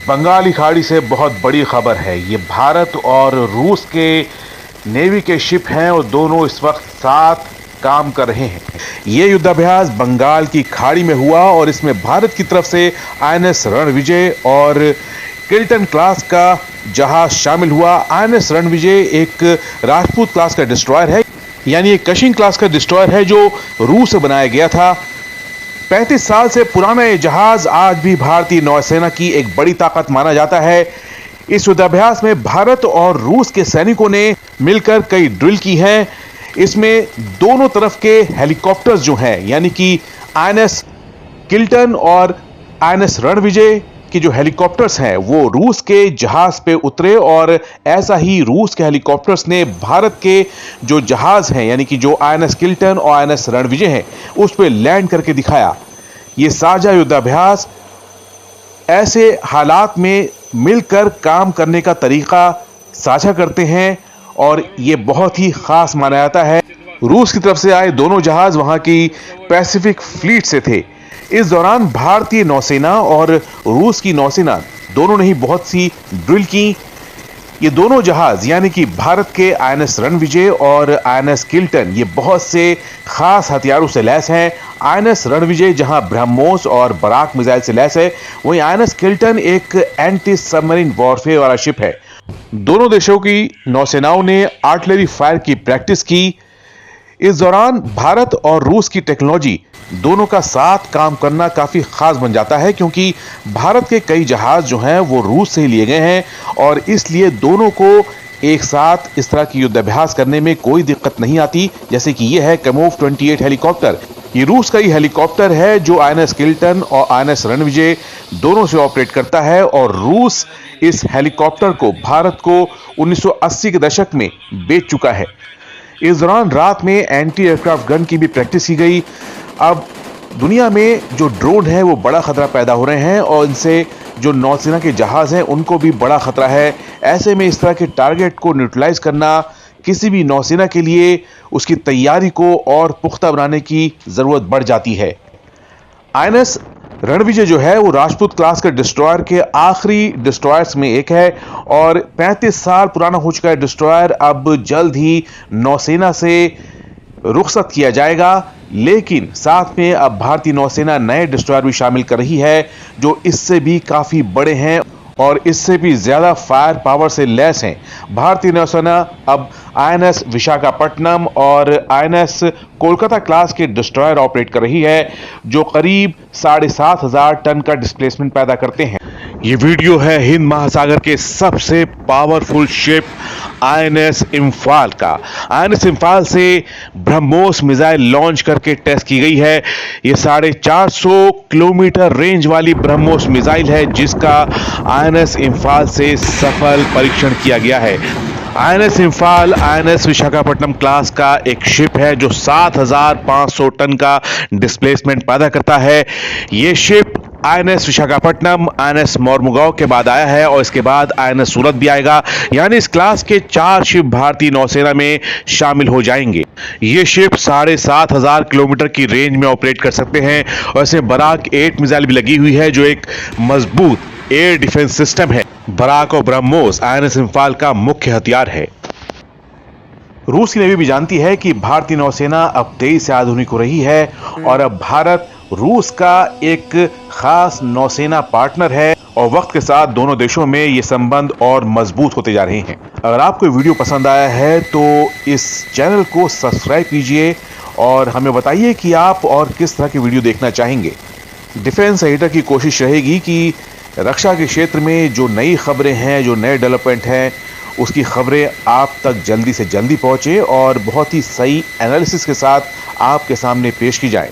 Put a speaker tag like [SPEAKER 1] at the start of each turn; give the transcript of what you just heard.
[SPEAKER 1] बंगाली खाड़ी से बहुत बड़ी खबर है। ये भारत और रूस के नेवी के शिप हैं और दोनों इस वक्त साथ काम कर रहे हैं। ये युद्धाभ्यास बंगाल की खाड़ी में हुआ और इसमें भारत की तरफ से आईएनएस रणविजय और किल्टन क्लास का जहाज शामिल हुआ। आईएनएस रणविजय एक राजपूत क्लास का डिस्ट्रॉयर है, यानी एक कशिंग क्लास का डिस्ट्रॉयर है जो रूस से बनाया गया था। 35 साल से पुराना ये जहाज आज भी भारतीय नौसेना की एक बड़ी ताकत माना जाता है। इस युद्धाभ्यास में भारत और रूस के सैनिकों ने मिलकर कई ड्रिल की हैं। इसमें दोनों तरफ के हेलीकॉप्टर्स जो हैं, यानी कि आईएनएस किल्टन और आईएनएस रणविजय के जो हेलीकॉप्टर्स हैं वो रूस के जहाज पे उतरे और ऐसा ही रूस के हेलीकॉप्टर्स ने भारत के जो जहाज हैं, यानी कि जो आईएनएस किल्टन और आईएनएस रणविजय हैं, उस पे लैंड करके दिखाया। ये साझा युद्धाभ्यास ऐसे हालात में मिलकर काम करने का तरीका साझा करते हैं और ये बहुत ही खास माना जाता है। रूस की तरफ से आए दोनों जहाज वहां की पैसिफिक फ्लीट से थे। इस दौरान भारतीय नौसेना और रूस की नौसेना दोनों ने ही बहुत सी ड्रिल की। ये दोनों जहाज, यानी कि भारत के आईएनएस रणविजय और आईएनएस किल्टन, ये बहुत से खास हथियारों से लैस हैं। आईएनएस रणविजय जहां ब्रह्मोस और बराक मिसाइल से लैस है, वहीं आईएनएस किल्टन एक एंटी सबमरीन वॉरफेयर वाला शिप है। दोनों देशों की नौसेनाओं ने आर्टिलरी फायर की प्रैक्टिस की। इस दौरान भारत और रूस की टेक्नोलॉजी दोनों का साथ काम करना काफी खास बन जाता है, क्योंकि भारत के कई जहाज जो हैं वो रूस से ही लिए गए हैं और इसलिए दोनों को एक साथ इस तरह की युद्धाभ्यास करने में कोई दिक्कत नहीं आती। जैसे कि ये है कैमोव 28 हेलीकॉप्टर। ये रूस का ही हेलीकॉप्टर है जो आईएनएस किल्टन और आईएनएस रणविजय दोनों से ऑपरेट करता है और रूस इस हेलीकॉप्टर को भारत को 1980 के दशक में बेच चुका है। इस दौरान रात में एंटी एयरक्राफ्ट गन की भी प्रैक्टिस की गई। अब दुनिया में जो ड्रोन है वो बड़ा खतरा पैदा हो रहे हैं और इनसे जो नौसेना के जहाज हैं उनको भी बड़ा खतरा है। ऐसे में इस तरह के टारगेट को न्यूट्रलाइज करना किसी भी नौसेना के लिए उसकी तैयारी को और पुख्ता बनाने की जरूरत बढ़ जाती है। आईएनएस रणविजय जो है वो राजपूत क्लास के डिस्ट्रॉयर के आखिरी डिस्ट्रॉयर्स में एक है और 35 साल पुराना हो चुका है डिस्ट्रॉयर अब जल्द ही नौसेना से रुखसत किया जाएगा। लेकिन साथ में अब भारतीय नौसेना नए डिस्ट्रॉयर भी शामिल कर रही है जो इससे भी काफी बड़े हैं और इससे भी ज्यादा फायर पावर से लैस हैं। भारतीय नौसेना अब आईएनएस विशाखापट्टनम और आईएनएस कोलकाता क्लास के डिस्ट्रॉयर ऑपरेट कर रही है जो करीब 7,500 टन का डिस्प्लेसमेंट पैदा करते हैं। ये वीडियो है हिंद महासागर के सबसे पावरफुल शिप आईएनएस इम्फाल का। आईएनएस इम्फाल से ब्रह्मोस मिसाइल लॉन्च करके टेस्ट की गई है। ये 450 किलोमीटर रेंज वाली ब्रह्मोस मिसाइल है जिसका आईएनएस इम्फाल से सफल परीक्षण किया गया है। INS Imphal INS Visakhapatnam class का एक शिप है जो 7,500 टन का डिस्प्लेसमेंट पैदा करता है। ये ship INS Visakhapatnam, INS Mormugao के बाद आया है और इसके बाद आईएनएस सूरत भी आएगा। यानी इस क्लास के 4 शिप भारतीय नौसेना में शामिल हो जाएंगे। ये शिप 7,500 किलोमीटर की रेंज में ऑपरेट कर सकते हैं और इसमें बराक 8 मिसाइल भी लगी हुई है जो एक मजबूत एयर डिफेंस सिस्टम है। बराक और ब्रह्मोस आईएनएस इम्फाल का मुख्य हथियार है। रूस की नेवी भी जानती है कि भारतीय नौसेना अब तेजी से आधुनिक हो रही है और अब भारत रूस का एक खास नौसेना पार्टनर है और वक्त के साथ दोनों देशों में ये संबंध और मजबूत होते जा रहे हैं। अगर आपको वीडियो पसंद आया है तो इस चैनल को सब्सक्राइब कीजिए और हमें बताइए कि आप और किस तरह की वीडियो देखना चाहेंगे। डिफेंस एडिटर की कोशिश रहेगी कि रक्षा के क्षेत्र में जो नई खबरें हैं, जो नए डेवलपमेंट हैं, उसकी खबरें आप तक जल्दी से जल्दी पहुंचे और बहुत ही सही एनालिसिस के साथ आपके सामने पेश की जाएं।